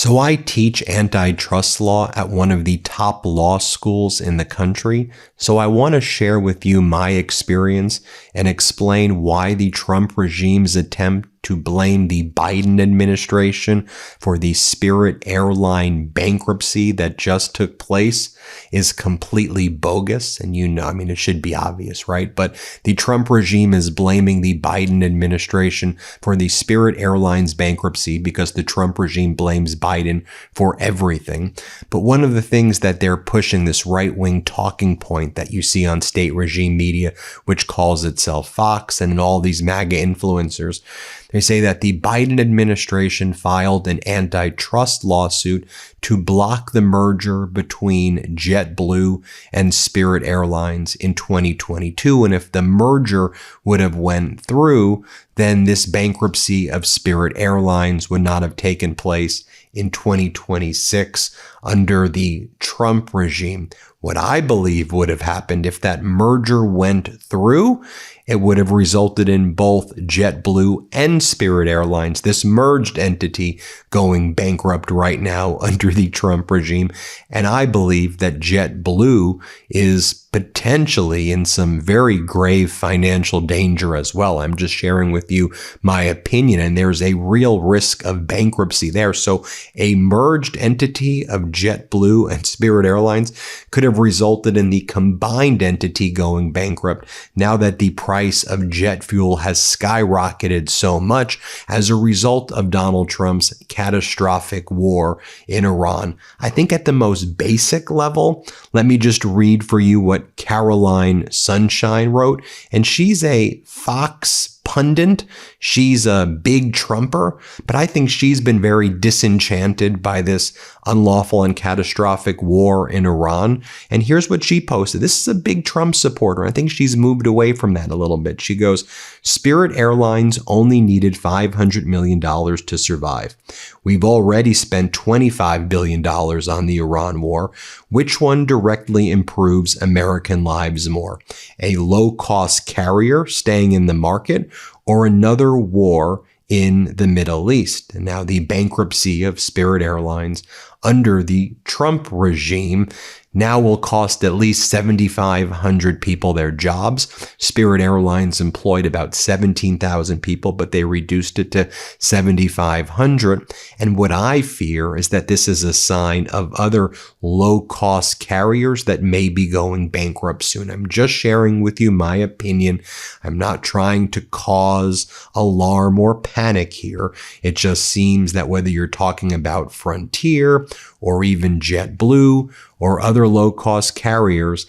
So I teach antitrust law at one of the top law schools in the country. So I want to share with you my experience and explain why the Trump regime's attempt to blame the Biden administration for the Spirit Airline bankruptcy that just took place is completely bogus. And it should be obvious, right? But the Trump regime is blaming the Biden administration for the Spirit Airlines bankruptcy because the Trump regime blames Biden for everything. But one of the things that they're pushing, this right-wing talking point that you see on state regime media, which calls itself Fox and all these MAGA influencers, they say that the Biden administration filed an antitrust lawsuit to block the merger between JetBlue and Spirit Airlines in 2022. And if the merger would have went through, then this bankruptcy of Spirit Airlines would not have taken place in 2026 under the Trump regime. What I believe would have happened if that merger went through, it would have resulted in both JetBlue and Spirit Airlines, this merged entity, going bankrupt right now under the Trump regime. And I believe that JetBlue is potentially in some very grave financial danger as well. I'm just sharing with you my opinion, and there's a real risk of bankruptcy there. So a merged entity of JetBlue and Spirit Airlines could have resulted in the combined entity going bankrupt now that the price of jet fuel has skyrocketed so much as a result of Donald Trump's catastrophic war in Iran. I think at the most basic level, let me just read for you what Caroline Sunshine wrote, and she's a Fox pundit. She's a big Trumper, but I think she's been very disenchanted by this unlawful and catastrophic war in Iran. And here's what she posted. This is a big Trump supporter. I think she's moved away from that a little bit. She goes, Spirit Airlines only needed $500 million to survive. We've already spent $25 billion on the Iran war. Which one directly improves American lives more? A low-cost carrier staying in the market or another war in the Middle East? And now the bankruptcy of Spirit Airlines under the Trump regime now will cost at least 7,500 people their jobs. Spirit Airlines employed about 17,000 people, but they reduced it to 7,500. And what I fear is that this is a sign of other low-cost carriers that may be going bankrupt soon. I'm just sharing with you my opinion. I'm not trying to cause alarm or panic here. It just seems that whether you're talking about Frontier or even JetBlue or other low-cost carriers,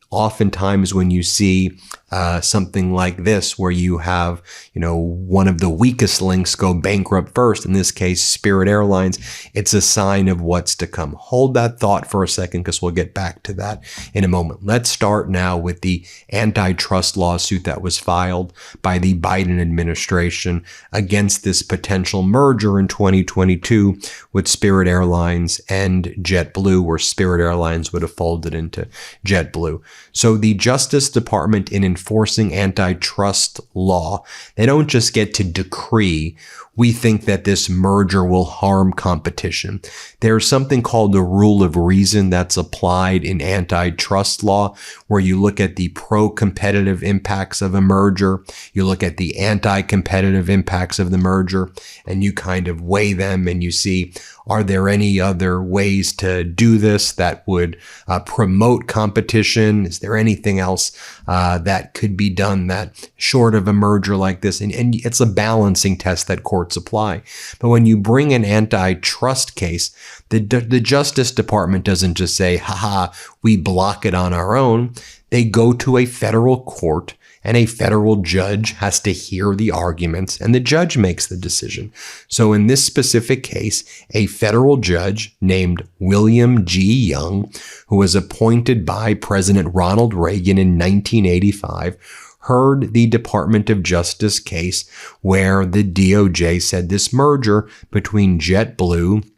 oftentimes when you see something like this where you have, one of the weakest links go bankrupt first, in this case, Spirit Airlines, it's a sign of what's to come. Hold that thought for a second because we'll get back to that in a moment. Let's start now with the antitrust lawsuit that was filed by the Biden administration against this potential merger in 2022 with Spirit Airlines and JetBlue, where Spirit Airlines would have folded into JetBlue. So the Justice Department, in enforcing antitrust law, they don't just get to decree, we think that this merger will harm competition. There's something called the rule of reason that's applied in antitrust law, where you look at the pro-competitive impacts of a merger, you look at the anti-competitive impacts of the merger, and you kind of weigh them and you see, are there any other ways to do this that would promote competition? Is there anything else that could be done that short of a merger like this? And it's a balancing test that courts apply. But when you bring an antitrust case, the Justice Department doesn't just say, haha, we block it on our own. They go to a federal court, and a federal judge has to hear the arguments, and the judge makes the decision. So in this specific case, a federal judge named William G. Young, who was appointed by President Ronald Reagan in 1985, heard the Department of Justice case where the DOJ said this merger between JetBlue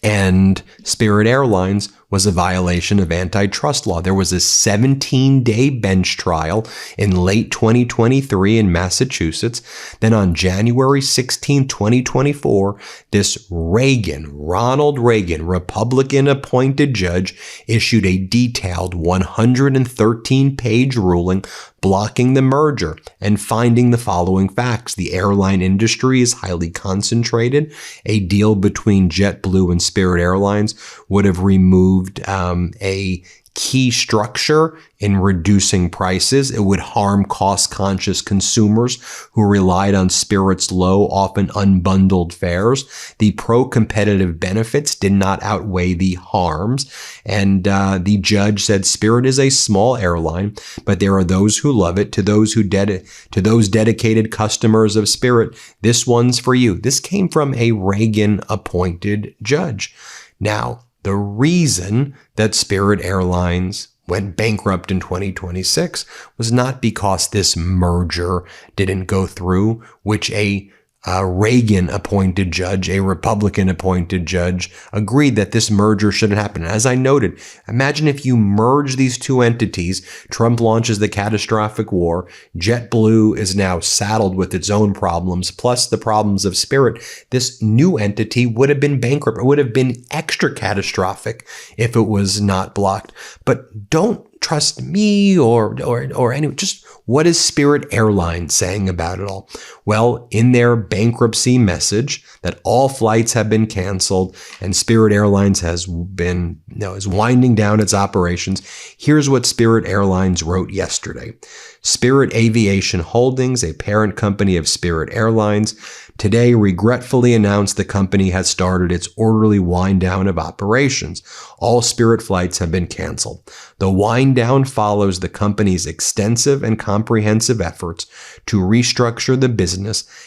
and Spirit Airlines was a violation of antitrust law. There was a 17-day bench trial in late 2023 in Massachusetts. Then on January 16, 2024, this Ronald Reagan, Republican-appointed judge, issued a detailed 113-page ruling blocking the merger and finding the following facts. The airline industry is highly concentrated. A deal between JetBlue and Spirit Airlines would have removed a key structure in reducing prices. It would harm cost-conscious consumers who relied on Spirit's low, often unbundled fares. The pro-competitive benefits did not outweigh the harms. And the judge said Spirit is a small airline, but there are those who love it. To those dedicated customers of Spirit, this one's for you. This came from a Reagan-appointed judge. Now, the reason that Spirit Airlines went bankrupt in 2026 was not because this merger didn't go through, which a Reagan-appointed judge, a Republican-appointed judge, agreed that this merger shouldn't happen. As I noted, imagine if you merge these two entities, Trump launches the catastrophic war, JetBlue is now saddled with its own problems, plus the problems of Spirit. This new entity would have been bankrupt. It would have been extra catastrophic if it was not blocked. But don't trust me or anyone. Just what is Spirit Airlines saying about it all? Well, in their bankruptcy message that all flights have been canceled and Spirit Airlines is winding down its operations. Here's what Spirit Airlines wrote yesterday. Spirit Aviation Holdings, a parent company of Spirit Airlines, today regretfully announced the company has started its orderly wind down of operations. All Spirit flights have been canceled. The wind down follows the company's extensive and comprehensive efforts to restructure the business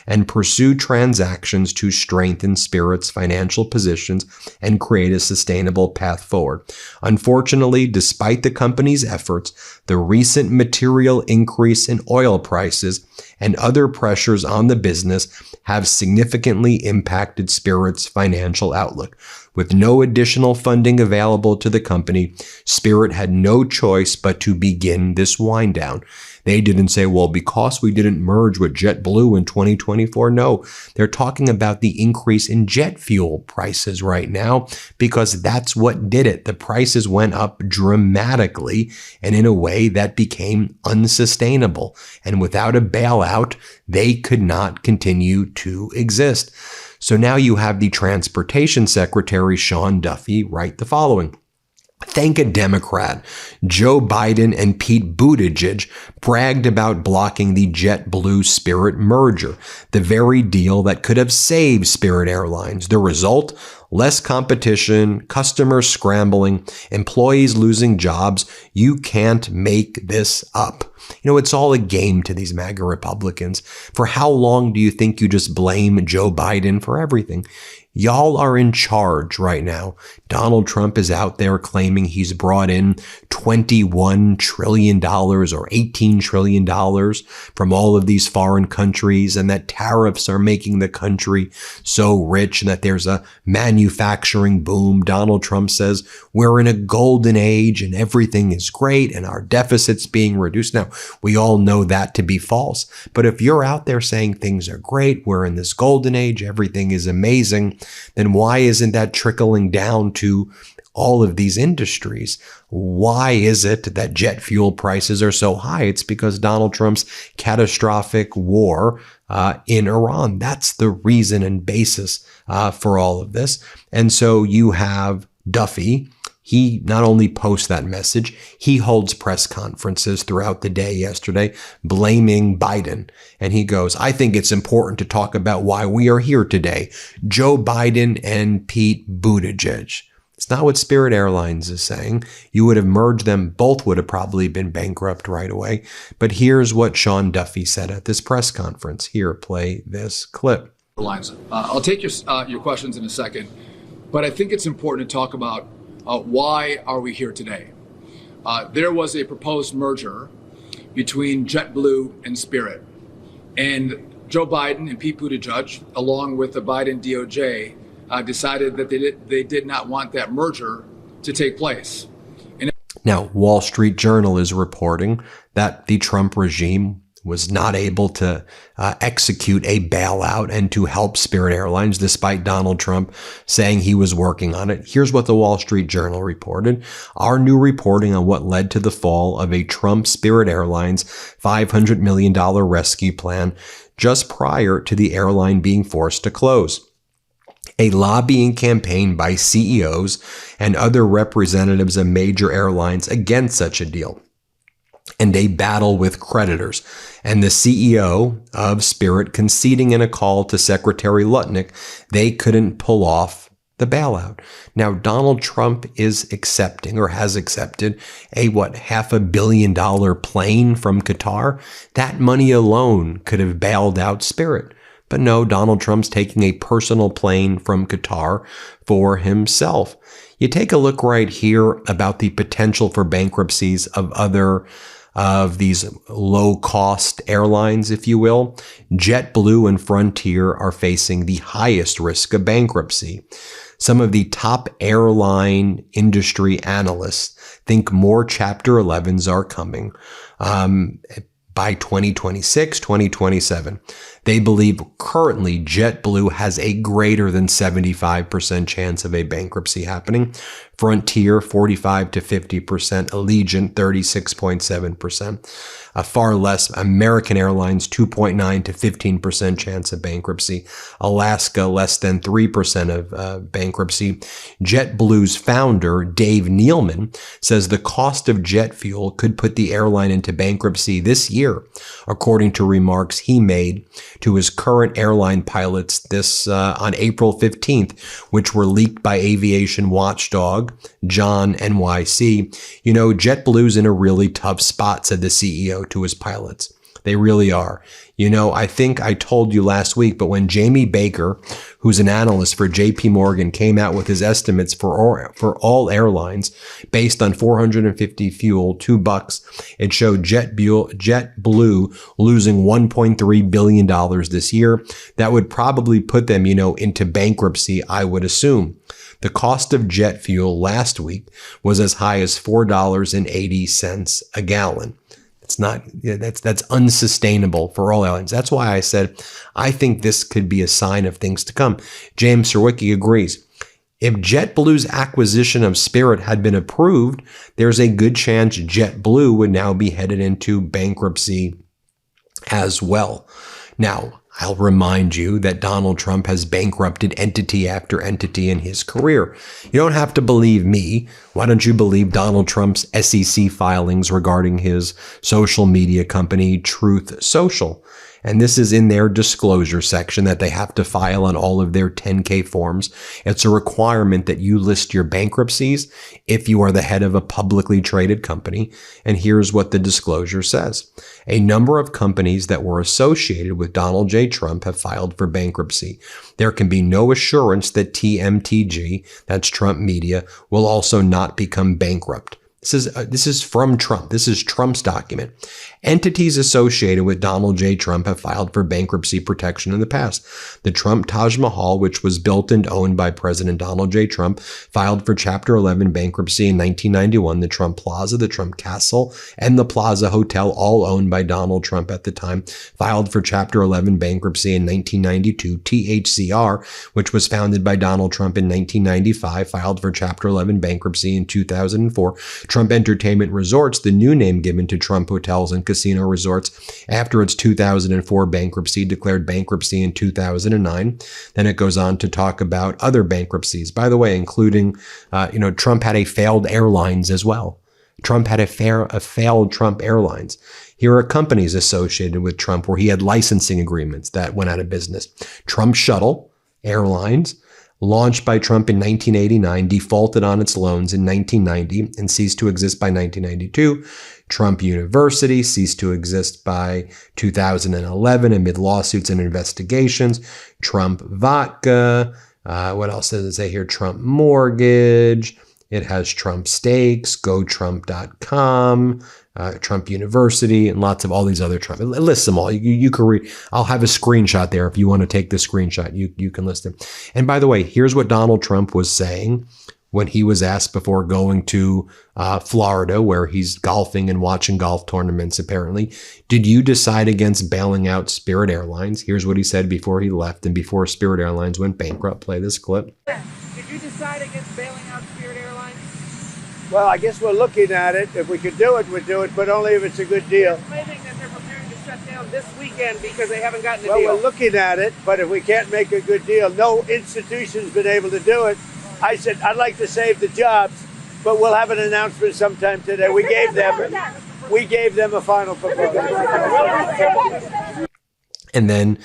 and pursue transactions to strengthen Spirit's financial positions and create a sustainable path forward. Unfortunately, despite the company's efforts, the recent material increase in oil prices and other pressures on the business have significantly impacted Spirit's financial outlook. With no additional funding available to the company, Spirit had no choice but to begin this wind down. They didn't say, well, because we didn't merge with JetBlue in 2024. No, they're talking about the increase in jet fuel prices right now because that's what did it. The prices went up dramatically and in a way that became unsustainable. And without a bailout, they could not continue to exist. So now you have the Transportation Secretary, Sean Duffy, write the following. Thank a Democrat. Joe Biden and Pete Buttigieg bragged about blocking the JetBlue Spirit merger, the very deal that could have saved Spirit Airlines. The result? Less competition, customers scrambling, employees losing jobs. You can't make this up. You know, it's all a game to these MAGA Republicans. For how long do you think you just blame Joe Biden for everything? Y'all are in charge right now. Donald Trump is out there claiming he's brought in $21 trillion or $18 trillion from all of these foreign countries and that tariffs are making the country so rich and that there's a manufacturing boom. Donald Trump says we're in a golden age and everything is great and our deficit's being reduced. Now, we all know that to be false. But if you're out there saying things are great, we're in this golden age, everything is amazing, then why isn't that trickling down to all of these industries? Why is it that jet fuel prices are so high? It's because Donald Trump's catastrophic war in Iran. That's the reason and basis for all of this. And so you have Duffy. He not only posts that message, he holds press conferences throughout the day yesterday, blaming Biden. And he goes, I think it's important to talk about why we are here today. Joe Biden and Pete Buttigieg. It's not what Spirit Airlines is saying. You would have merged them. Both would have probably been bankrupt right away. But here's what Sean Duffy said at this press conference. Here, play this clip. I'll take your questions in a second, but I think it's important to talk about why are we here today? There was a proposed merger between JetBlue and Spirit. And Joe Biden and Pete Buttigieg, along with the Biden DOJ, decided that they did not want that merger to take place. Now, Wall Street Journal is reporting that the Trump regime was not able to execute a bailout and to help Spirit Airlines, despite Donald Trump saying he was working on it. Here's what the Wall Street Journal reported. Our new reporting on what led to the fall of a Trump Spirit Airlines $500 million rescue plan just prior to the airline being forced to close. A lobbying campaign by CEOs and other representatives of major airlines against such a deal, and a battle with creditors, and the CEO of Spirit conceding in a call to Secretary Lutnick they couldn't pull off the bailout. Now, Donald Trump is accepting, or has accepted, a $500 million plane from Qatar. That money alone could have bailed out Spirit. But no, Donald Trump's taking a personal plane from Qatar for himself. You take a look right here about the potential for bankruptcies of other of these low-cost airlines, if you will. JetBlue and Frontier are facing the highest risk of bankruptcy. Some of the top airline industry analysts think more Chapter 11s are coming by 2026, 2027. They believe currently JetBlue has a greater than 75% chance of a bankruptcy happening. Frontier, 45 to 50%. Allegiant, 36.7%. Far less. American Airlines, 2.9 to 15% chance of bankruptcy. Alaska, less than 3% of bankruptcy. JetBlue's founder, Dave Nealman, says the cost of jet fuel could put the airline into bankruptcy this year, according to remarks he made to his current airline pilots on April 15th, which were leaked by aviation watchdog John NYC. You know, JetBlue's in a really tough spot, said the CEO to his pilots. They really are. You know, I think I told you last week, but when Jamie Baker, who's an analyst for JP Morgan, came out with his estimates for all airlines based on 450 fuel, $2, it showed JetBlue losing $1.3 billion this year. That would probably put them, into bankruptcy, I would assume. The cost of jet fuel last week was as high as $4.80 a gallon. It's not, that's unsustainable for all airlines. That's why I said, I think this could be a sign of things to come. James Serwicki agrees. If JetBlue's acquisition of Spirit had been approved, there's a good chance JetBlue would now be headed into bankruptcy as well. Now, I'll remind you that Donald Trump has bankrupted entity after entity in his career. You don't have to believe me. Why don't you believe Donald Trump's SEC filings regarding his social media company, Truth Social? And this is in their disclosure section that they have to file on all of their 10K forms. It's a requirement that you list your bankruptcies if you are the head of a publicly traded company. And here's what the disclosure says. A number of companies that were associated with Donald J. Trump have filed for bankruptcy. There can be no assurance that TMTG, that's Trump Media, will also not become bankrupt. This is from Trump. This is Trump's document. Entities associated with Donald J. Trump have filed for bankruptcy protection in the past. The Trump Taj Mahal, which was built and owned by President Donald J. Trump, filed for Chapter 11 bankruptcy in 1991. The Trump Plaza, the Trump Castle, and the Plaza Hotel, all owned by Donald Trump at the time, filed for Chapter 11 bankruptcy in 1992. THCR, which was founded by Donald Trump in 1995, filed for Chapter 11 bankruptcy in 2004. Trump Entertainment Resorts, the new name given to Trump Hotels and Casino Resorts, after its 2004 bankruptcy, declared bankruptcy in 2009. Then it goes on to talk about other bankruptcies, by the way, including, Trump had a failed airlines as well. Trump had a failed Trump Airlines. Here are companies associated with Trump where he had licensing agreements that went out of business. Trump Shuttle Airlines, launched by Trump in 1989, defaulted on its loans in 1990 and ceased to exist by 1992. Trump University ceased to exist by 2011 amid lawsuits and investigations. Trump Vodka. What else does it say here? Trump Mortgage. It has Trump Steaks, GoTrump.com, Trump University, and lots of all these other Trump. It lists them all. You can read. I'll have a screenshot there if you want to take the screenshot. You can list them. And by the way, here's what Donald Trump was saying when he was asked before going to Florida, where he's golfing and watching golf tournaments, apparently, did you decide against bailing out Spirit Airlines? Here's what he said before he left and before Spirit Airlines went bankrupt. Play this clip. Did you decide against bailing out Spirit Airlines? Well, I guess we're looking at it. If we could do it, we'd do it, but only if it's a good deal. They're claiming that they're preparing to shut down this weekend because they haven't gotten a Well, deal. we're looking at it, but if we can't make a good deal, no institution's been able to do it. I said, I'd like to save the jobs, but we'll have an announcement sometime today. We gave them a final proposal. And then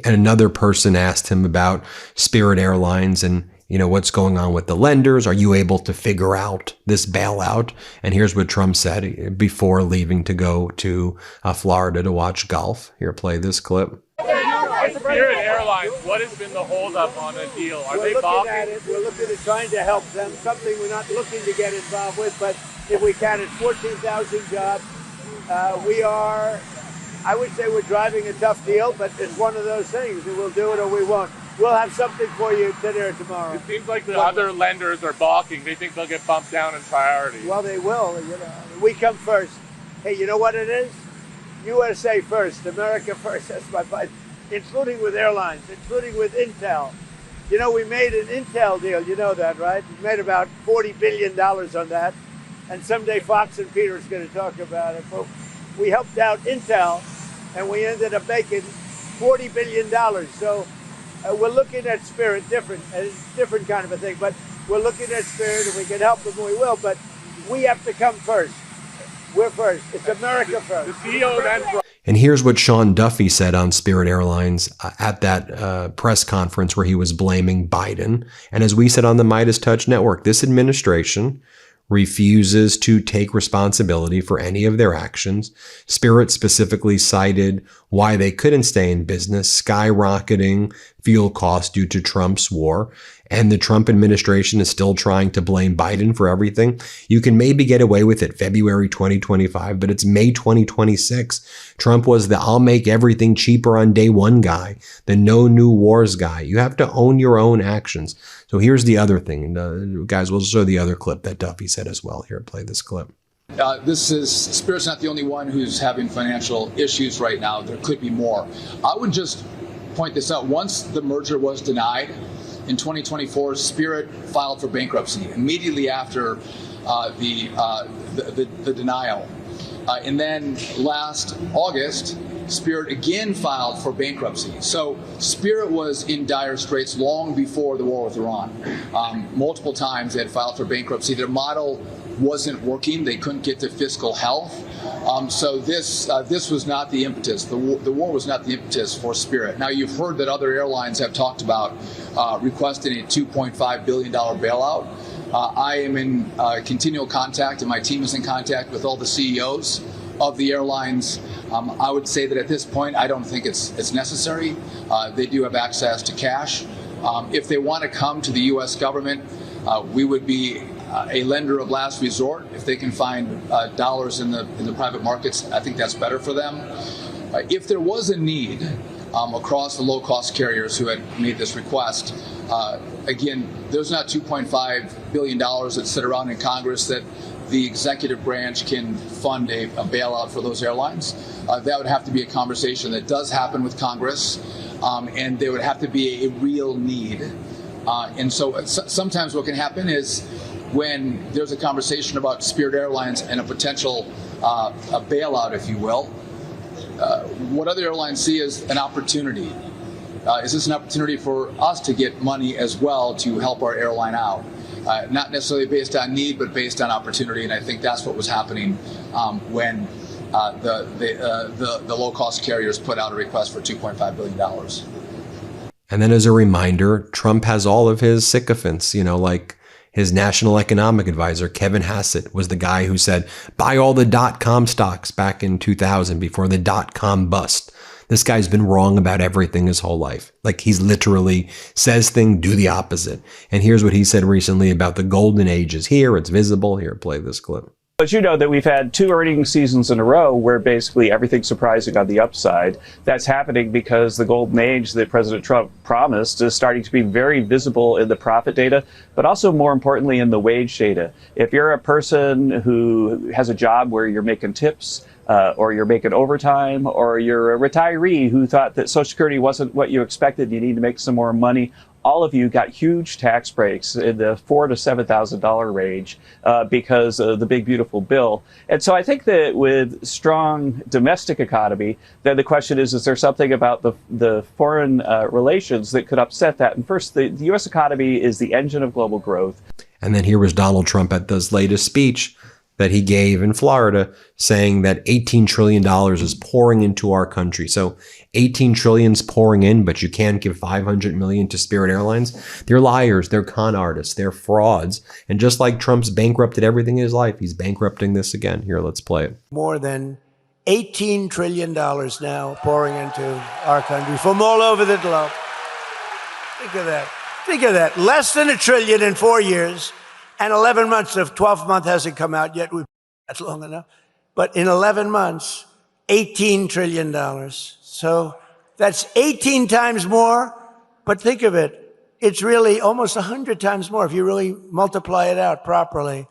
another person asked him about Spirit Airlines and, what's going on with the lenders. Are you able to figure out this bailout? And here's what Trump said before leaving to go to Florida to watch golf. Here, play this clip. Spirit Airlines, what has been the holdup on the deal? Are they looking balking? at it. We're looking at trying to help them. Something we're not looking to get involved with, but if we can, it's 14,000 jobs. I would say we're driving a tough deal, but it's one of those things. We'll do it or we won't. We'll have something for you today or tomorrow. It seems like the other lenders are balking. They think they'll get bumped down in priority. Well, they will. We come first. Hey, you know what it is? USA first, America first. That's my point. Including with airlines, including with Intel. We made an Intel deal. You know that, right? We made about $40 billion on that. And someday Fox and Peter is going to talk about it. But we helped out Intel, and we ended up making $40 billion. So we're looking at Spirit different kind of a thing. But we're looking at Spirit, and we can help them, we will. But we have to come first. We're first. It's America first. The CEO then... And here's what Sean Duffy said on Spirit Airlines at that press conference where he was blaming Biden. And as we said on the MeidasTouch network, this administration refuses to take responsibility for any of their actions. Spirit specifically cited why they couldn't stay in business, skyrocketing fuel costs due to Trump's war. And the Trump administration is still trying to blame Biden for everything. You can maybe get away with it February 2025, but it's May 2026. Trump was the I'll make everything cheaper on day one guy, the no new wars guy. You have to own your own actions. So here's the other thing. Guys, we'll show the other clip that Duffy said as well. Here, play this clip. Spirit's not the only one who's having financial issues right now. There could be more. I would just point this out. Once the merger was denied, in 2024, Spirit filed for bankruptcy immediately after the denial. And then last August, Spirit again filed for bankruptcy. So Spirit was in dire straits long before the war with Iran. Multiple times they had filed for bankruptcy. Their model wasn't working. They couldn't get to fiscal health. So this was not the impetus. The war was not the impetus for Spirit. Now, you've heard that other airlines have talked about requesting a $2.5 billion bailout. I am in continual contact, and my team is in contact with all the CEOs of the airlines. I would say that at this point, I don't think it's necessary. They do have access to cash. If they want to come to the U.S. government, we would be a lender of last resort. If they can find dollars in the private markets, I think that's better for them. If there was a need across the low-cost carriers who had made this request, again, there's not $2.5 billion that sit around in Congress that the executive branch can fund a bailout for those airlines. That would have to be a conversation that does happen with Congress, and there would have to be a real need. And so sometimes what can happen is when there's a conversation about Spirit Airlines and a potential a bailout, if you will, what other airlines see is an opportunity. Is this an opportunity for us to get money as well to help our airline out? Not necessarily based on need, but based on opportunity. And I think that's what was happening when the low-cost carriers put out a request for $2.5 billion. And then as a reminder, Trump has all of his sycophants, like his national economic advisor, Kevin Hassett, was the guy who said, buy all the .com stocks back in 2000 before the .com bust. This guy's been wrong about everything his whole life. Like, he's literally says thing, do the opposite. And here's what he said recently about the golden age is here. It's visible. Here, play this clip. But you know that we've had 2 earnings seasons in a row where basically everything's surprising on the upside. That's happening because the golden age that President Trump promised is starting to be very visible in the profit data, but also more importantly in the wage data. If you're a person who has a job where you're making tips, or you're making overtime, or you're a retiree who thought that Social Security wasn't what you expected, you need to make some more money, all of you got huge tax breaks in the $4,000 to $7,000 range because of the big, beautiful bill. And so I think that with strong domestic economy, then the question is there something about the foreign relations that could upset that? And first, the U.S. economy is the engine of global growth. And then here was Donald Trump at this latest speech that he gave in Florida, saying that $18 trillion is pouring into our country. So $18 trillion is pouring in, but you can't give $500 million to Spirit Airlines. They're liars. They're con artists. They're frauds. And just like Trump's bankrupted everything in his life, he's bankrupting this again. Here, let's play it. More than $18 trillion now pouring into our country from all over the globe. Think of that. Think of that. Less than $1 trillion in 4 years. And 11 months, the 12th month hasn't come out yet. That's long enough. But in 11 months, $18 trillion. So that's 18 times more. But think of it. It's really almost 100 times more if you really multiply it out properly.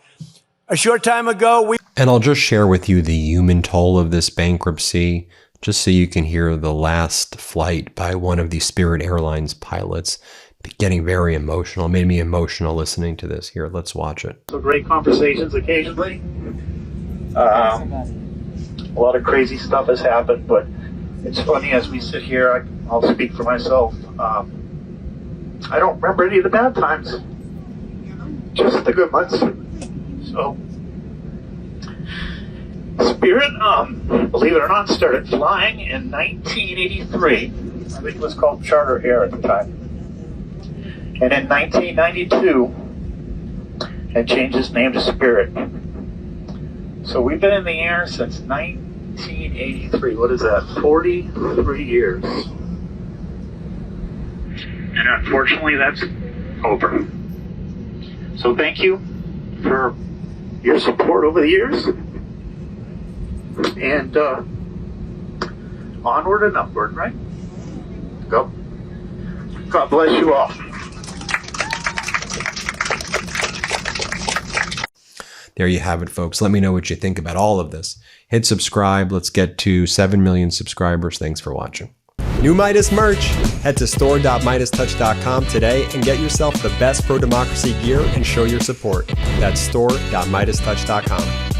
A short time ago, And I'll just share with you the human toll of this bankruptcy, just so you can hear the last flight by one of the Spirit Airlines pilots. Getting very emotional. It made me emotional listening to this. Here, let's watch it. So great conversations occasionally. A lot of crazy stuff has happened, but it's funny as we sit here, I'll speak for myself. I don't remember any of the bad times, just the good ones. So Spirit, believe it or not, started flying in 1983. I think it was called Charter Air at the time. And in 1992, it changed its name to Spirit. So we've been in the air since 1983. What is that? 43 years. And unfortunately, that's over. So thank you for your support over the years. And onward and upward, right? Go. God bless you all. There you have it, folks. Let me know what you think about all of this. Hit subscribe. Let's get to 7 million subscribers. Thanks for watching. New Meidas merch. Head to store.MeidasTouch.com today and get yourself the best pro-democracy gear and show your support. That's store.MeidasTouch.com.